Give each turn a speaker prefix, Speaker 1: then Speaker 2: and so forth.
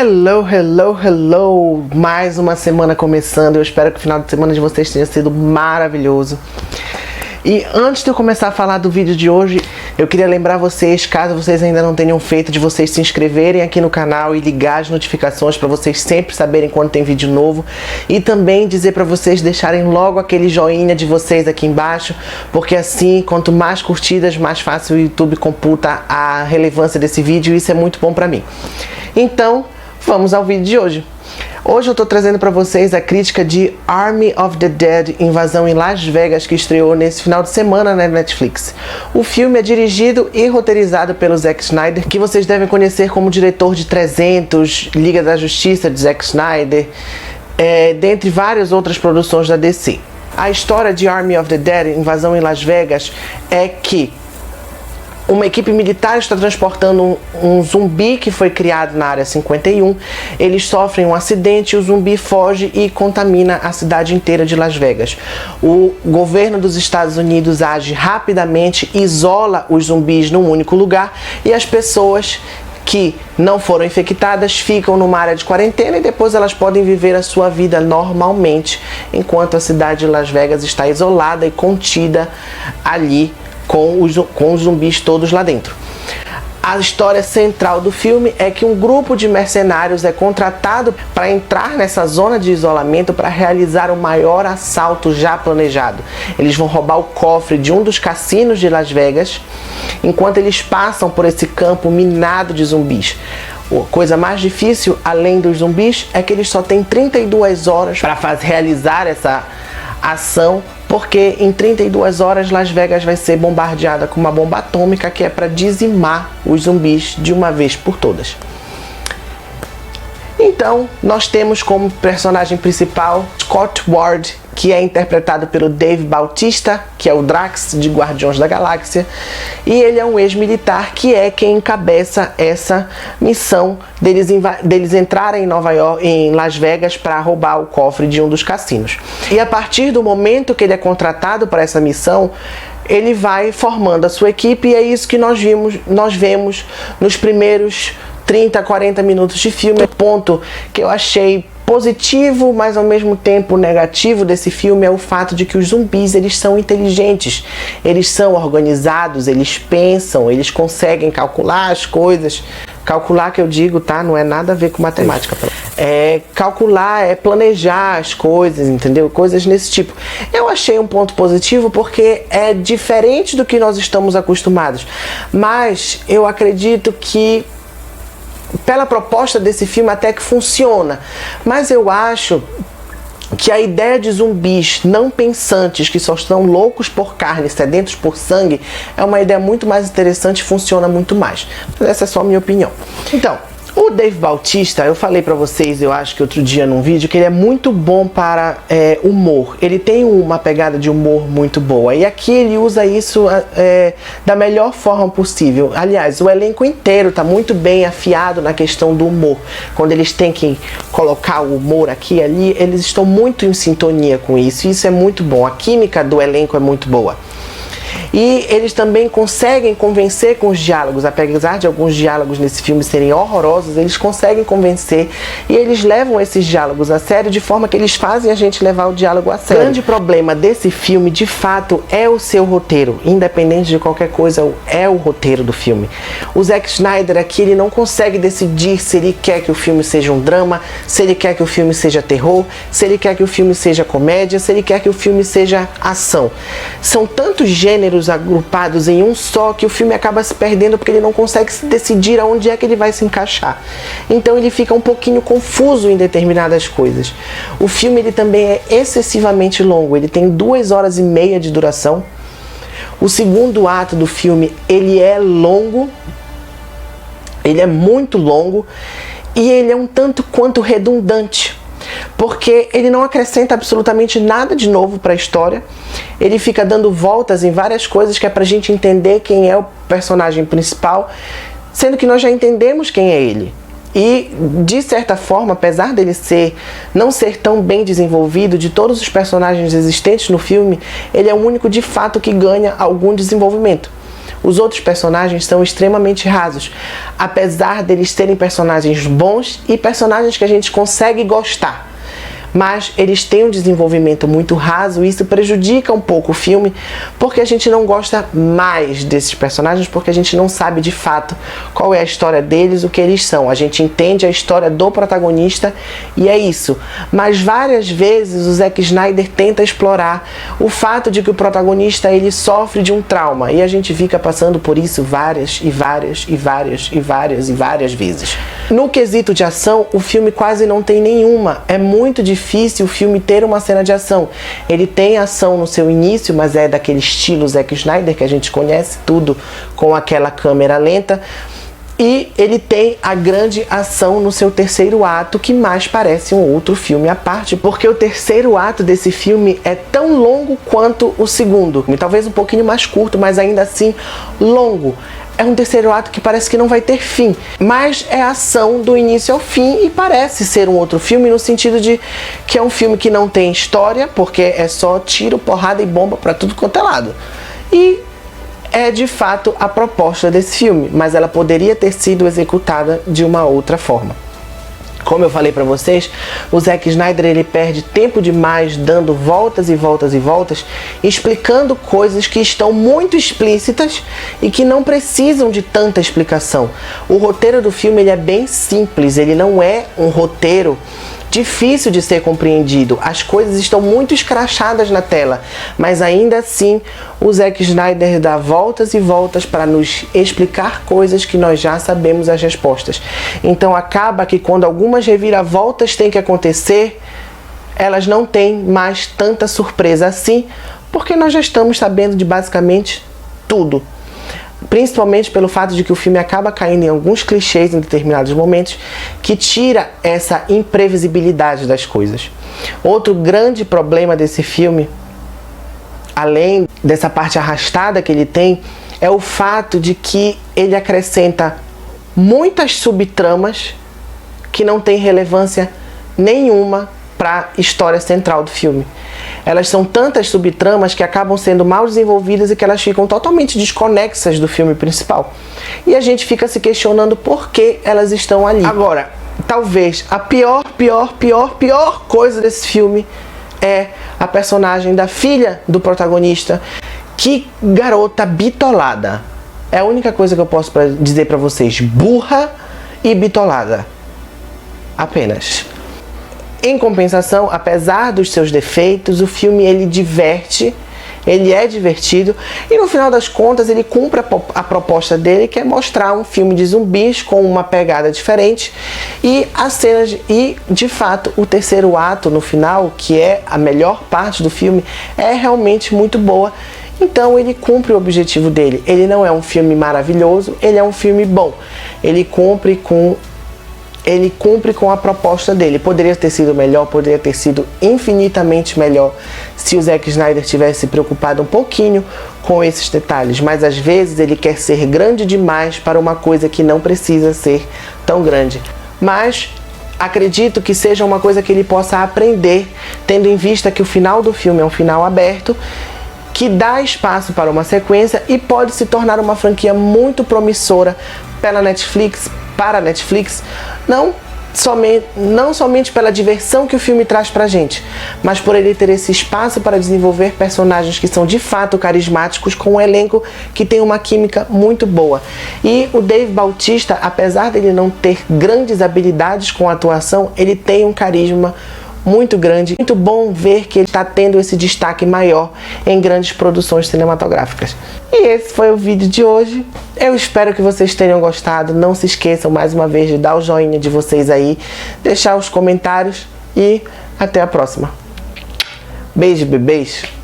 Speaker 1: Hello, hello, hello! Mais uma semana começando. Eu espero que o final de semana de vocês tenha sido maravilhoso. E antes de eu começar a falar do vídeo de hoje, eu queria lembrar vocês, caso vocês ainda não tenham feito, de vocês se inscreverem aqui no canal e ligar as notificações para vocês sempre saberem quando tem vídeo novo. E também dizer para vocês deixarem logo aquele joinha de vocês aqui embaixo, porque assim, quanto mais curtidas, mais fácil o YouTube computa a relevância desse vídeo e isso é muito bom para mim. Então, vamos ao vídeo de hoje. Hoje eu tô trazendo para vocês a crítica de Army of the Dead, Invasão em Las Vegas, que estreou nesse final de semana na Netflix. O filme é dirigido e roteirizado pelo Zack Snyder, que vocês devem conhecer como diretor de 300, Liga da Justiça de Zack Snyder, dentre várias outras produções da DC. A história de Army of the Dead, Invasão em Las Vegas, é que uma equipe militar está transportando um zumbi que foi criado na Área 51. Eles sofrem um acidente, o zumbi foge e contamina a cidade inteira de Las Vegas. O governo dos Estados Unidos age rapidamente, isola os zumbis num único lugar e as pessoas que não foram infectadas ficam numa área de quarentena e depois elas podem viver a sua vida normalmente, enquanto a cidade de Las Vegas está isolada e contida ali com os zumbis todos lá dentro. A história central do filme é que um grupo de mercenários é contratado para entrar nessa zona de isolamento para realizar o maior assalto já planejado. Eles vão roubar o cofre de um dos cassinos de Las Vegas, enquanto eles passam por esse campo minado de zumbis. A coisa mais difícil, além dos zumbis, é que eles só têm 32 horas para realizar essa ação, porque em 32 horas Las Vegas vai ser bombardeada com uma bomba atômica que é para dizimar os zumbis de uma vez por todas. Então, nós temos como personagem principal Scott Ward, que é interpretado pelo Dave Bautista, que é o Drax de Guardiões da Galáxia, e ele é um ex-militar que é quem encabeça essa missão deles entrarem em Las Vegas para roubar o cofre de um dos cassinos. E a partir do momento que ele é contratado para essa missão, ele vai formando a sua equipe e é isso que nós vemos nos primeiros 30, 40 minutos de filme. O ponto que eu achei positivo, mas ao mesmo tempo negativo desse filme é o fato de que os zumbis, eles são inteligentes, eles são organizados, eles pensam, eles conseguem calcular as coisas. Calcular que eu digo, tá? Não é nada a ver com matemática. Calcular é planejar as coisas, entendeu? Coisas nesse tipo. Eu achei um ponto positivo porque é diferente do que nós estamos acostumados. Mas eu acredito que pela proposta desse filme até que funciona, mas eu acho que a ideia de zumbis não pensantes, que só estão loucos por carne, sedentos por sangue, é uma ideia muito mais interessante e funciona muito mais. Mas essa é só a minha opinião. Então, o Dave Bautista, eu falei pra vocês, eu acho que outro dia num vídeo, que ele é muito bom para humor. Ele tem uma pegada de humor muito boa. E aqui ele usa isso da melhor forma possível. Aliás, o elenco inteiro tá muito bem afiado na questão do humor. Quando eles têm que colocar o humor aqui e ali, eles estão muito em sintonia com isso. E isso é muito bom. A química do elenco é muito boa. E eles também conseguem convencer com os diálogos, apesar de alguns diálogos nesse filme serem horrorosos, eles conseguem convencer e eles levam esses diálogos a sério de forma que eles fazem a gente levar o diálogo a sério. O grande problema desse filme, de fato, é o seu roteiro, independente de qualquer coisa, é o roteiro do filme. O Zack Snyder aqui, ele não consegue decidir se ele quer que o filme seja um drama, se ele quer que o filme seja terror, se ele quer que o filme seja comédia, se ele quer que o filme seja ação. São tantos gêneros agrupados em um só que o filme acaba se perdendo porque ele não consegue se decidir aonde é que ele vai se encaixar. Então ele fica um pouquinho confuso em determinadas coisas. O filme ele também é excessivamente longo, ele tem 2 horas e meia de duração. O segundo ato do filme ele é longo, ele é muito longo e ele é um tanto quanto redundante, porque ele não acrescenta absolutamente nada de novo para a história. Ele fica dando voltas em várias coisas que é pra gente entender quem é o personagem principal, sendo que nós já entendemos quem é ele. E, de certa forma, apesar dele não ser tão bem desenvolvido, de todos os personagens existentes no filme, ele é o único de fato que ganha algum desenvolvimento. Os outros personagens são extremamente rasos, apesar deles terem personagens bons e personagens que a gente consegue gostar. Mas eles têm um desenvolvimento muito raso e isso prejudica um pouco o filme, porque a gente não gosta mais desses personagens, porque a gente não sabe de fato qual é a história deles, o que eles são. A gente entende a história do protagonista e é isso. Mas várias vezes o Zack Snyder tenta explorar o fato de que o protagonista ele sofre de um trauma e a gente fica passando por isso várias vezes. No quesito de ação, o filme quase não tem nenhuma. É muito difícil o filme ter uma cena de ação. Ele tem ação no seu início, mas é daquele estilo Zack Snyder que a gente conhece, tudo com aquela câmera lenta. E ele tem a grande ação no seu terceiro ato, que mais parece um outro filme à parte, porque o terceiro ato desse filme é tão longo quanto o segundo. Talvez um pouquinho mais curto, mas ainda assim longo. É um terceiro ato que parece que não vai ter fim, mas é ação do início ao fim e parece ser um outro filme no sentido de que é um filme que não tem história, porque é só tiro, porrada e bomba pra tudo quanto é lado. E é de fato a proposta desse filme, mas ela poderia ter sido executada de uma outra forma. Como eu falei pra vocês, o Zack Snyder ele perde tempo demais dando voltas e voltas e voltas, explicando coisas que estão muito explícitas e que não precisam de tanta explicação. O roteiro do filme ele é bem simples, ele não é um roteiro difícil de ser compreendido. As coisas estão muito escrachadas na tela, mas ainda assim o Zack Snyder dá voltas e voltas para nos explicar coisas que nós já sabemos as respostas. Então acaba que quando algumas reviravoltas têm que acontecer, elas não têm mais tanta surpresa assim, porque nós já estamos sabendo de basicamente tudo. Principalmente pelo fato de que o filme acaba caindo em alguns clichês em determinados momentos que tira essa imprevisibilidade das coisas. Outro grande problema desse filme, além dessa parte arrastada que ele tem, é o fato de que ele acrescenta muitas subtramas que não têm relevância nenhuma para a história central do filme. Elas são tantas subtramas que acabam sendo mal desenvolvidas e que elas ficam totalmente desconexas do filme principal. E a gente fica se questionando por que elas estão ali. Agora, talvez a pior coisa desse filme é a personagem da filha do protagonista. Que garota bitolada. É a única coisa que eu posso dizer pra vocês. Burra e bitolada. Apenas. Em compensação, apesar dos seus defeitos, o filme ele diverte, ele é divertido e no final das contas ele cumpre a proposta dele, que é mostrar um filme de zumbis com uma pegada diferente e as cenas e de fato o terceiro ato no final, que é a melhor parte do filme, é realmente muito boa. Então ele cumpre o objetivo dele. Ele não é um filme maravilhoso, ele é um filme bom. Ele cumpre com a proposta dele. Poderia ter sido melhor, poderia ter sido infinitamente melhor se o Zack Snyder tivesse se preocupado um pouquinho com esses detalhes, mas às vezes ele quer ser grande demais para uma coisa que não precisa ser tão grande. Mas acredito que seja uma coisa que ele possa aprender, tendo em vista que o final do filme é um final aberto, que dá espaço para uma sequência e pode se tornar uma franquia muito promissora para a Netflix, não somente pela diversão que o filme traz pra gente, mas por ele ter esse espaço para desenvolver personagens que são de fato carismáticos, com um elenco que tem uma química muito boa. E o Dave Bautista, apesar dele não ter grandes habilidades com a atuação, ele tem um carisma muito grande. Muito bom ver que ele está tendo esse destaque maior em grandes produções cinematográficas. E esse foi o vídeo de hoje. Eu espero que vocês tenham gostado. Não se esqueçam mais uma vez de dar o joinha de vocês aí, deixar os comentários e até a próxima. Beijo, bebês!